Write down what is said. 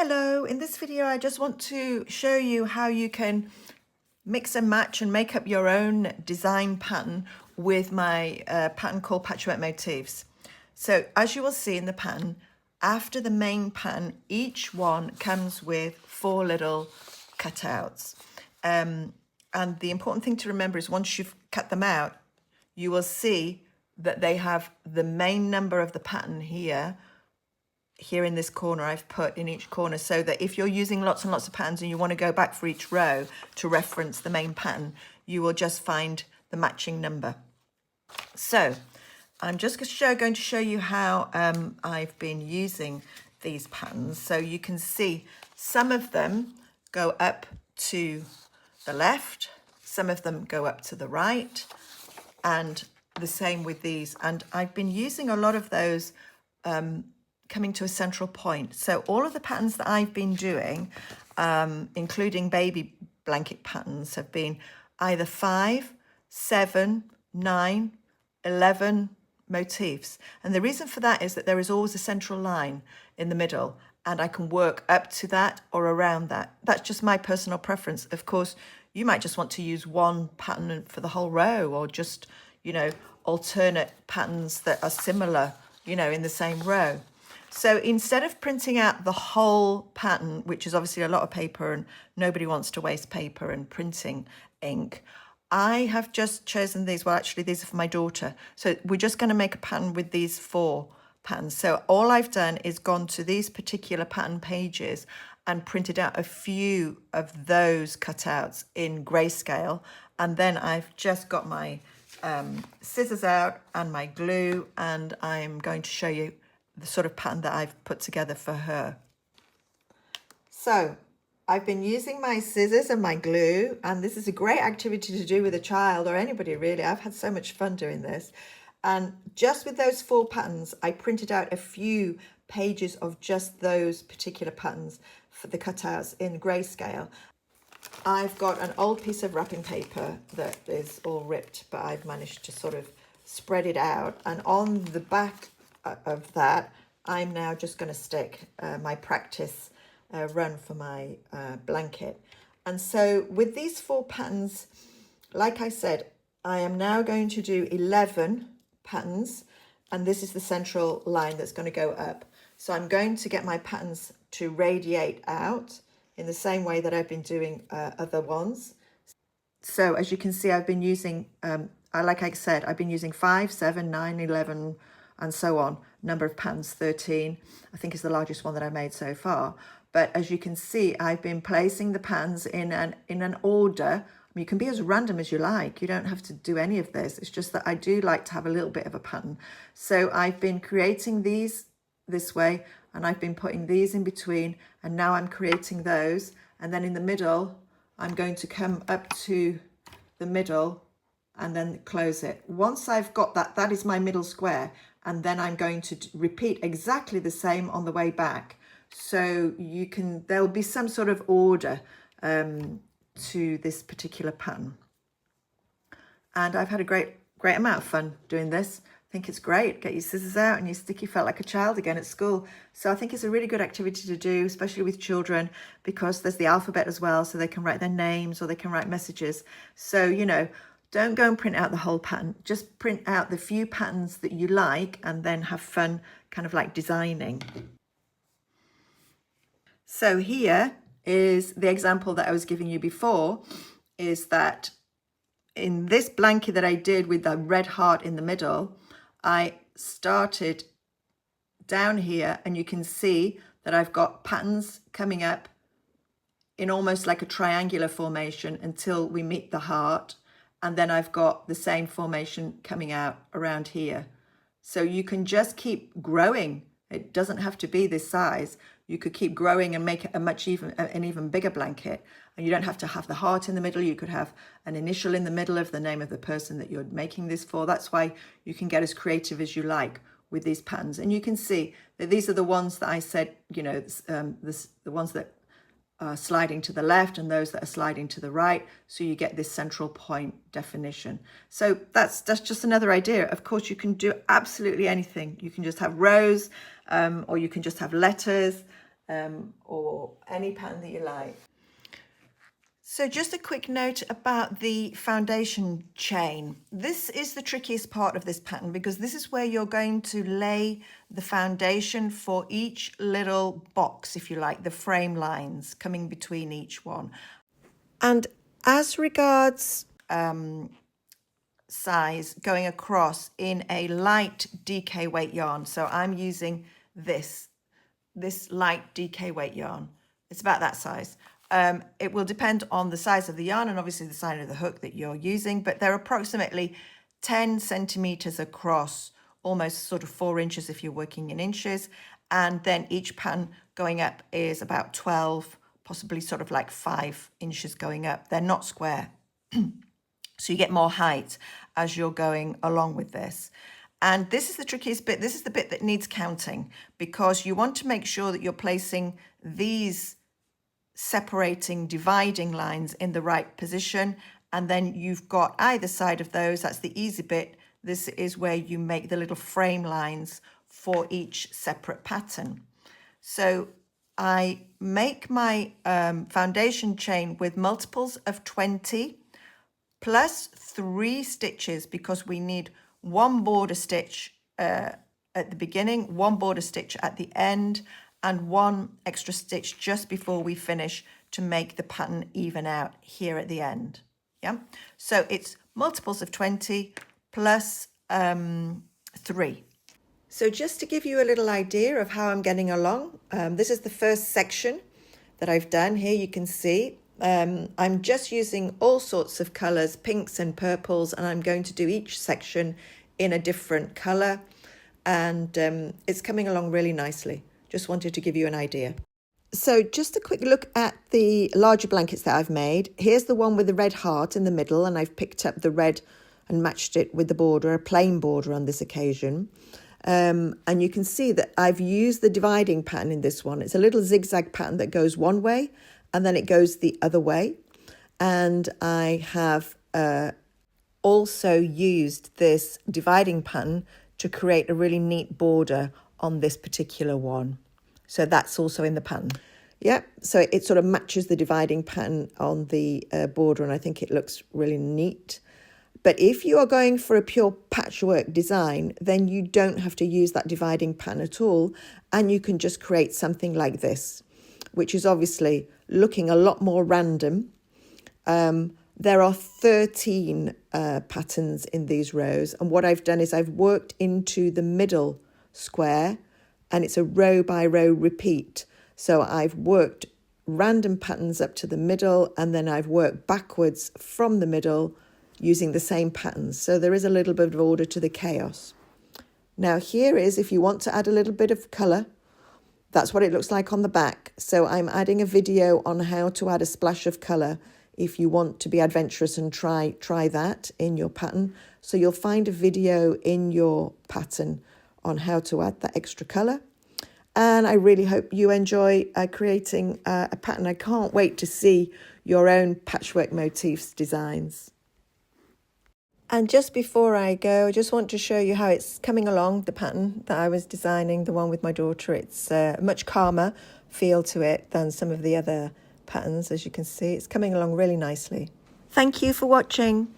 Hello, in this video I just want to show you how you can mix and match and make up your own design pattern with my pattern called Patchwork Motifs. So as you will see in the pattern, after the main pattern, each one comes with 4 little cutouts. And the important thing to remember is once you've cut them out, you will see that they have the main number of the pattern here in this corner. I've put in each corner so that if you're using lots and lots of patterns and you want to go back for each row to reference the main pattern, you will just find the matching number. So I'm just going to show you how I've been using these patterns. So you can see some of them go up to the left, some of them go up to the right, and the same with these. And I've been using a lot of those coming to a central point. So all of the patterns that I've been doing, including baby blanket patterns, have been either 5, 7, 9, 11 motifs. And the reason for that is that there is always a central line in the middle, and I can work up to that or around that. That's just my personal preference. Of course, you might just want to use one pattern for the whole row, or just, you know, alternate patterns that are similar, you know, in the same row. So instead of printing out the whole pattern, which is obviously a lot of paper and nobody wants to waste paper and printing ink, I have just chosen these. Well, actually, these are for my daughter. So we're just going to make a pattern with these 4 patterns. So all I've done is gone to these particular pattern pages and printed out a few of those cutouts in grayscale. And then I've just got my scissors out and my glue, and I'm going to show you the sort of pattern that I've put together for her. So I've been using my scissors and my glue, and this is a great activity to do with a child or anybody really. I've had so much fun doing this. And just with those 4 patterns, I printed out a few pages of just those particular patterns for the cutouts in grayscale. I've got an old piece of wrapping paper that is all ripped, but I've managed to sort of spread it out. And on the back of that, I'm now just going to stick my practice run for my blanket. And so with these 4 patterns, like I said, I am now going to do 11 patterns, and this is the central line that's going to go up. So I'm going to get my patterns to radiate out in the same way that I've been doing other ones. So as you can see, I've been using, like I said, I've been using 5, 7, 9, 11, and so on. Number of patterns, 13, I think is the largest one that I made so far. But as you can see, I've been placing the patterns in an order. I mean, you can be as random as you like. You don't have to do any of this. It's just that I do like to have a little bit of a pattern. So I've been creating these this way, and I've been putting these in between, and now I'm creating those. And then in the middle, I'm going to come up to the middle and then close it. Once I've got that, that is my middle square. And then I'm going to repeat exactly the same on the way back. So you can, there'll be some sort of order to this particular pattern. And I've had a great amount of fun doing this. I think it's great. Get your scissors out and your sticky felt like a child again at school. So I think it's a really good activity to do, especially with children, because there's the alphabet as well, so they can write their names or they can write messages. So, you know, don't go and print out the whole pattern. Just print out the few patterns that you like and then have fun kind of like designing. So here is the example that I was giving you before, is that in this blanket that I did with the red heart in the middle, I started down here, and you can see that I've got patterns coming up in almost like a triangular formation until we meet the heart. And then I've got the same formation coming out around here. So you can just keep growing. It doesn't have to be this size. You could keep growing and make it an even bigger blanket. And you don't have to have the heart in the middle. You could have an initial in the middle of the name of the person that you're making this for. That's why you can get as creative as you like with these patterns. And you can see that these are the ones that I said, you know, the ones that sliding to the left and those that are sliding to the right, so you get this central point definition. So that's just another idea. Of course, you can do absolutely anything. You can just have rows, or you can just have letters. or any pattern that you like. So just a quick note about the foundation chain. This is the trickiest part of this pattern because this is where you're going to lay the foundation for each little box, if you like, the frame lines coming between each one. And as regards size going across in a light DK weight yarn, so I'm using this light DK weight yarn. It's about that size. It will depend on the size of the yarn and obviously the size of the hook that you're using, but they're approximately 10 centimeters across, almost sort of 4 inches if you're working in inches. And then each pattern going up is about 12, possibly sort of like 5 inches going up. They're not square. So you get more height as you're going along with this. And this is the trickiest bit. This is the bit that needs counting because you want to make sure that you're placing these separating, dividing lines in the right position. And then you've got either side of those. That's the easy bit. This is where you make the little frame lines for each separate pattern. So I make my foundation chain with multiples of 20 plus 3 stitches because we need 1 border stitch at the beginning, 1 border stitch at the end, and 1 extra stitch just before we finish to make the pattern even out here at the end. Yeah, so it's multiples of 20 plus 3. So just to give you a little idea of how I'm getting along, this is the first section that I've done. Here you can see I'm just using all sorts of colours, pinks and purples, and I'm going to do each section in a different colour, and it's coming along really nicely. Just wanted to give you an idea. So just a quick look at the larger blankets that I've made. Here's the one with the red heart in the middle, and I've picked up the red and matched it with the border, a plain border on this occasion. And you can see that I've used the dividing pattern in this one. It's a little zigzag pattern that goes one way and then it goes the other way. And I have also used this dividing pattern to create a really neat border on this particular one. So that's also in the pattern. Yeah, so it sort of matches the dividing pattern on the border, and I think it looks really neat. But if you are going for a pure patchwork design, then you don't have to use that dividing pattern at all, and you can just create something like this, which is obviously looking a lot more random. There are 13 patterns in these rows, and what I've done is I've worked into the middle square, and it's a row by row repeat. So I've worked random patterns up to the middle, and then I've worked backwards from the middle using the same patterns. So there is a little bit of order to the chaos. Now here is, if you want to add a little bit of colour, that's what it looks like on the back. So I'm adding a video on how to add a splash of colour if you want to be adventurous and try that in your pattern. So you'll find a video in your pattern on how to add that extra colour. And I really hope you enjoy creating a pattern. I can't wait to see your own Patchwork Motifs designs. And just before I go, I just want to show you how it's coming along, the pattern that I was designing, the one with my daughter. It's a much calmer feel to it than some of the other patterns, as you can see. It's coming along really nicely. Thank you for watching.